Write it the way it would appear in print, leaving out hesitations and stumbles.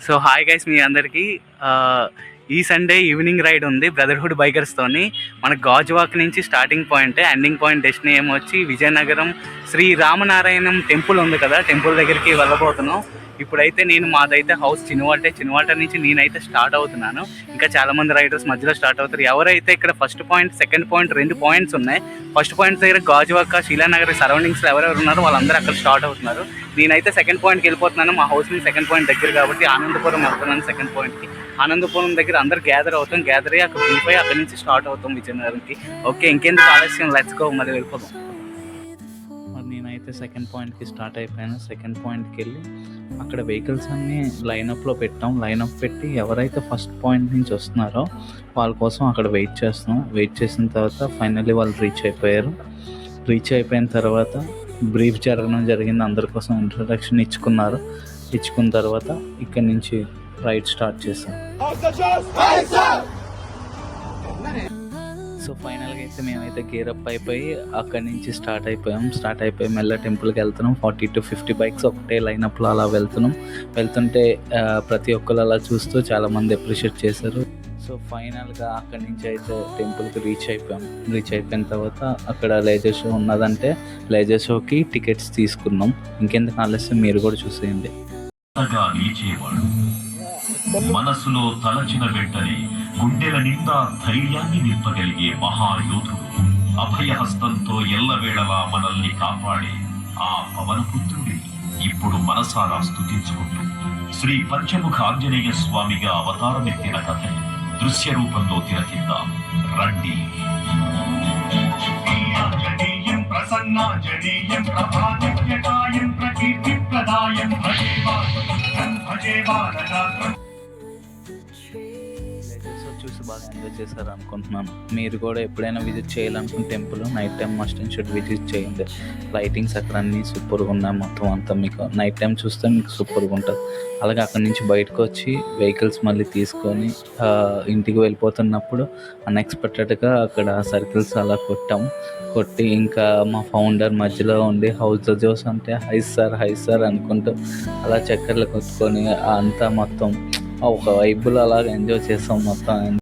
So hi guys, మీ అందరికీ ఈ సండే ఈవినింగ్ రైడ్ ఉంది బ్రదర్హుడ్ బైకర్స్తోని. మన గాజువాక్ నుంచి starting point, ending point destiny ఏమొచ్చి విజయనగరం శ్రీ రామనారాయణం టెంపుల్ ఉంది కదా, టెంపుల్ దగ్గరికి వెళ్ళబోతున్నాం. ఇప్పుడైతే మాదైతే హౌస్ చిన్నవాట నుంచి నేనైతే స్టార్ట్ అవుతున్నాను. ఇంకా చాలామంది రైడర్స్ మధ్యలో స్టార్ట్ అవుతారు. ఎవరైతే ఇక్కడ first point, second point, 2 points ఉన్నాయి. ఫస్ట్ పాయింట్ దగ్గర గాజువాక, శీలానగర్ సరౌండింగ్స్లో ఎవరెవరు ఉన్నారో వాళ్ళందరూ అక్కడ స్టార్ట్ అవుతున్నారు. నేనైతే సెకండ్ పాయింట్కి వెళ్ళిపోతున్నాను. మా హౌస్ నుంచి సెకండ్ పాయింట్ దగ్గర కాబట్టి ఆనందపురం వెళ్తున్నాను. సెకండ్ పాయింట్కి ఆనందపురం దగ్గర అందరు గ్యాదర్ అయ్యి అక్కడ బ్రీఫ్ అయ్యి అక్కడి నుంచి స్టార్ట్ అవుతాం విజయనగరంకి. ఓకే, ఇంకెందుకు ఆలస్యం, లెట్స్ గో, మరి వెళ్ళిపోతాం. మరి నేనైతే సెకండ్ పాయింట్కి స్టార్ట్ అయిపోయాను. సెకండ్ పాయింట్కి వెళ్ళి అక్కడ వెహికల్స్ అన్నీ లైనప్లో పెట్టాం. లైనప్ పెట్టి ఎవరైతే ఫస్ట్ పాయింట్ నుంచి వస్తున్నారో వాళ్ళ కోసం అక్కడ వెయిట్ చేస్తున్నాం. వెయిట్ చేసిన తర్వాత ఫైనల్లీ వాళ్ళు రీచ్ అయిపోయారు. రీచ్ అయిపోయిన తర్వాత బ్రీఫ్ జరిగింది. అందరి కోసం ఇంట్రడక్షన్ ఇచ్చుకున్న తర్వాత ఇక్కడి నుంచి రైడ్ స్టార్ట్ చేసాం. సో ఫైనల్గా అయితే మేమైతే గేరప్ అయిపోయి అక్కడి నుంచి స్టార్ట్ అయిపోయి మెల్ల టెంపుల్కి వెళ్తున్నాం. 40 to 50 బైక్స్ ఒకటే లైనప్లో అలా వెళ్తుంటే ప్రతి ఒక్కరు అలా చూస్తూ చాలామంది అప్రిషియేట్ చేశారు. సో ఫైనల్గా అక్కడి నుంచి అయితే టెంపుల్కి రీచ్ అయిపోయిన తర్వాత అక్కడ లేజర్ షో ఉన్నదంటే లేజర్ షోకి టికెట్స్ తీసుకున్నాం. ఇంకెందుకు ఆలస్యం, మీరు కూడా చూసేయండి. మనసులో తలచిన వెంటనే గుండెల నిండా ధైర్యాన్ని నింపగలిగే మహాయోధుడు, అభయహస్తంతో ఎల్లవేళలా మనల్ని కాపాడే ఆ పవనపుత్రుడి ఇప్పుడు మనసారా స్తుతించుకుంటూ శ్రీ పంచముఖ ఆంజనేయ స్వామిగా అవతారమెత్తిన కథని దృశ్య రూపంలో తిలకిద్దాం రండి. ప్రసన్నాంజనేయం ప్రభాదివ్యకాయం ప్రకీర్తిప్రదాయం భజే బాలగాత్రం. చూసి బాగా ఎంజాయ్ చేశారు అనుకుంటున్నాను. మీరు కూడా ఎప్పుడైనా విజిట్ చేయాలనుకున్న temple night time must and should visit చేయండి. లైటింగ్స్ అక్కడ అన్నీ సూపర్గా ఉన్నాయి. మొత్తం అంతా మీకు నైట్ టైం చూస్తే మీకు సూపర్గా ఉంటుంది. అలాగే అక్కడి నుంచి బయటకు వచ్చి వెహికల్స్ మళ్ళీ తీసుకొని ఇంటికి వెళ్ళిపోతున్నప్పుడు అన్ఎక్స్పెక్టెడ్గా అక్కడ సర్కిల్స్ అలా కొట్టి ఇంకా మా ఫౌండర్ మధ్యలో ఉండి హౌస్ జోస్ అంటే హై సార్ అనుకుంటూ అలా చక్కర్లు కొట్టుకొని అంతా మొత్తం ఒక వైబులో అలా ఎంజాయ్ చేస్తాం మొత్తం.